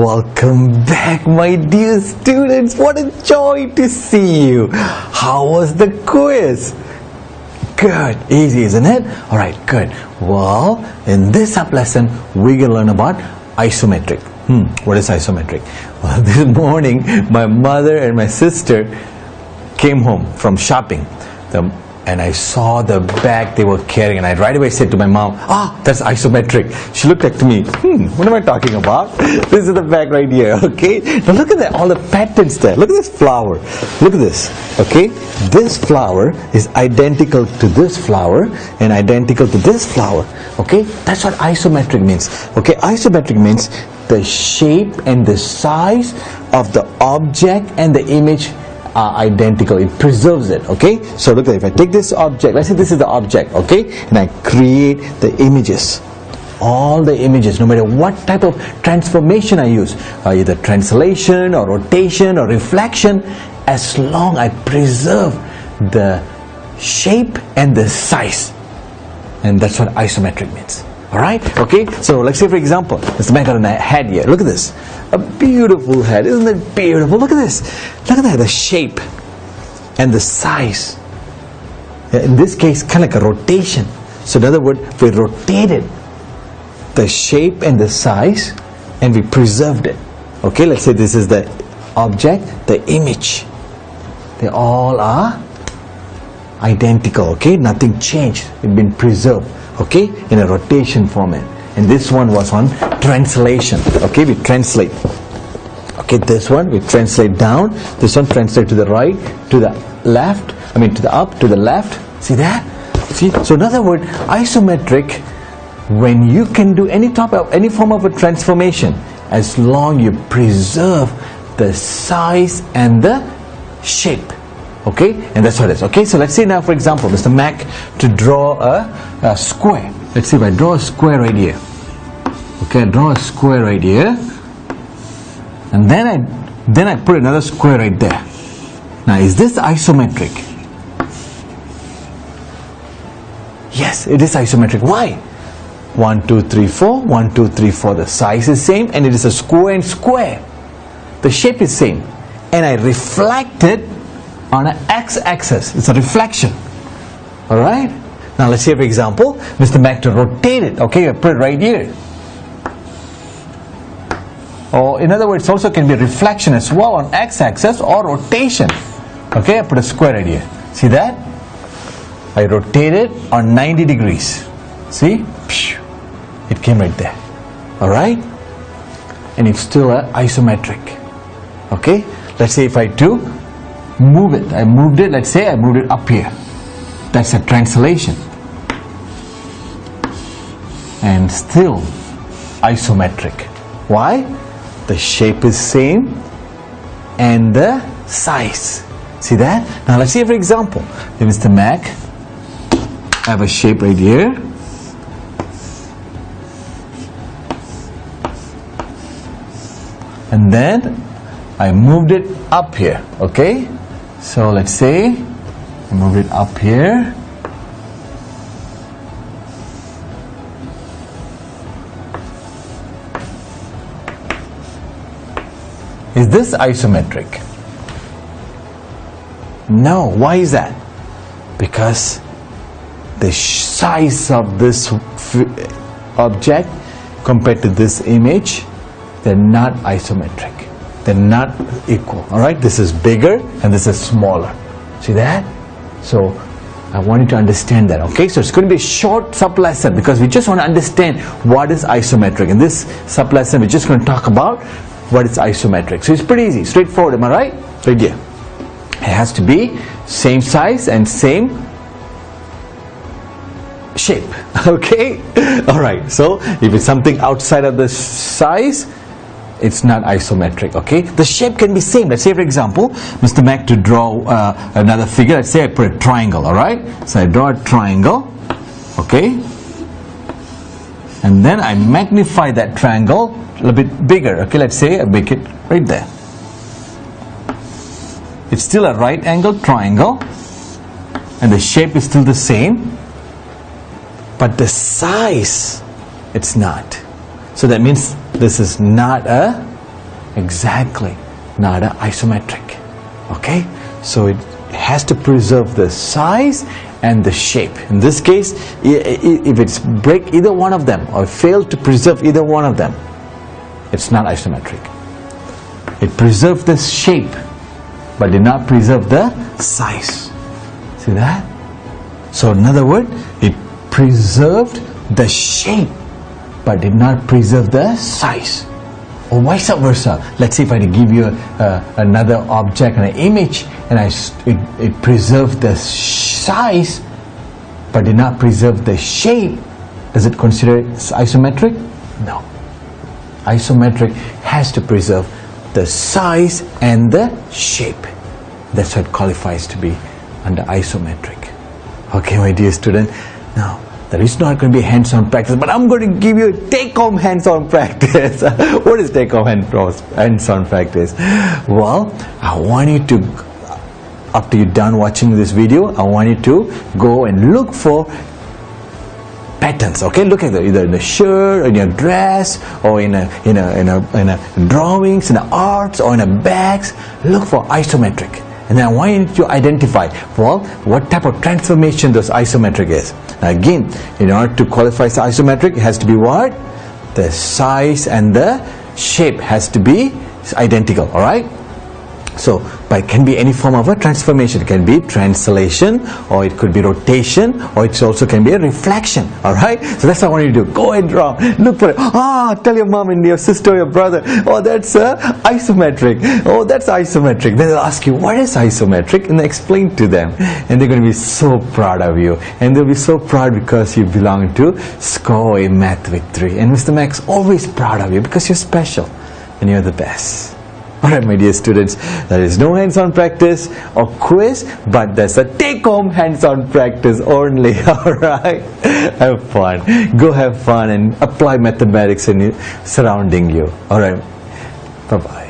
Welcome back, my dear students. What a joy to see you. How was the quiz? Good. Easy, isn't it? Alright, good. Well, in this sub-lesson, we're going to learn about isometric. What is isometric? Well, this morning, my mother and my sister came home from shopping. And I saw the bag they were carrying, and I right away said to my mom, that's isometric. She looked at me, what am I talking about? This is the bag right here, okay? Now look at that, all the patterns there. Look at this flower. Look at this, okay? This flower is identical to this flower and identical to this flower, okay? That's what isometric means, okay? Isometric means the shape and the size of the object and the image are identical. It preserves it, okay? So look at it. If I take this object, let's say this is the object, okay? And I create the images. All the images, no matter what type of transformation I use, either translation or rotation or reflection, as long as I preserve the shape and the size. And that's what isometric means. Alright? Okay? So let's say, for example, Mr. Man got a head here. Look at this. A beautiful head. Isn't it beautiful? Look at this. Look at that. The shape and the size. In this case, kind of like a rotation. So in other words, we rotated the shape and the size and we preserved it. Okay? Let's say this is the object, the image. They all are identical. Okay? Nothing changed. It's been preserved. Okay, in a rotation format. And this one was on translation. Okay, we translate. Okay, this one we translate down. This one translate to the right, to the left. To the up, to the left. See that? See. So in other words, isometric, when you can do any form of a transformation, as long you preserve the size and the shape. Okay, and that's what it is. Okay, so let's say now, for example, Mr. Mac to draw a square. Let's see if I draw a square right here. Okay, I draw a square right here, and then I put another square right there. Now, is this isometric? Yes, it is isometric. Why? 1, 2, 3, 4. 1, 2, 3, 4. The size is same, and it is a square and square. The shape is same, and I reflect it on an x-axis. It's a reflection. Alright? Now let's say, for example, Mr. Mac to rotate it. Okay, I put it right here. Or in other words, also can be reflection as well on x-axis or rotation. Okay, I put a square right here. See that? I rotate it on 90 degrees. See? It came right there. Alright? And it's still isometric. Okay? Let's say if I do move it. I moved it, let's say I moved it up here. That's a translation. And still isometric. Why? The shape is same and the size. See that? Now let's say, for example, if Mr. Mac, I have a shape right here. And then I moved it up here. Okay? So let's say I move it up here. Is this isometric? No. Why is that? Because the size of this object compared to this image, they're not isometric. They're not equal. Alright, this is bigger and this is smaller. See that? So I want you to understand that. Okay, so it's going to be a short sub-lesson because we just want to understand what is isometric. In this sub-lesson, we're just going to talk about what is isometric. So it's pretty easy, straightforward. Am I right? Right here. It has to be same size and same shape. Okay? Alright, so if it's something outside of the size, it's not isometric. Okay, the shape can be same. Let's say, for example, Mr. Mac to draw another figure. Let's say I put a triangle. All right, so I draw a triangle. Okay, and then I magnify that triangle a little bit bigger. Okay, let's say I make it right there. It's still a right angle triangle, and the shape is still the same, but the size, it's not. So that means this is not a exactly not isometric. Okay, so it has to preserve the size and the shape. In this case, if it's break either one of them or fail to preserve either one of them, it's not isometric. It preserved the shape but did not preserve the size. See that? So in other words, it preserved the shape but did not preserve the size. Or vice versa. Let's see if I give you another object and an image, and it preserved the size but did not preserve the shape. Does it consider it isometric? No. Isometric has to preserve the size and the shape. That's what qualifies to be under isometric. Okay, my dear student. Now, there is not going to be hands-on practice, but I'm going to give you a take-home hands-on practice. What is take-home hands-on practice? Well, I want you to, after you're done watching this video, I want you to go and look for patterns. Okay, look at either in the shirt, or in your dress, or in a drawings, in the arts, or in a bags. Look for isometric. And then I want you to identify, well, what type of transformation this isometric is. Now again, in order to qualify as isometric, it has to be what? The size and the shape has to be identical, alright? So, but it can be any form of a transformation. It can be translation, or it could be rotation, or it also can be a reflection. Alright? So that's what I want you to do. Go and draw. Look for it. Tell your mom and your sister or your brother, oh, that's isometric. Oh, that's isometric. Then they'll ask you, what is isometric? And explain to them. And they're going to be so proud of you. And they'll be so proud because you belong to Score a Math Victory. And Mr. Max always proud of you because you're special and you're the best. Alright, my dear students, there is no hands-on practice or quiz, but there's a take-home hands-on practice only. Alright, have fun. Go have fun and apply mathematics in surrounding you. Alright, bye-bye.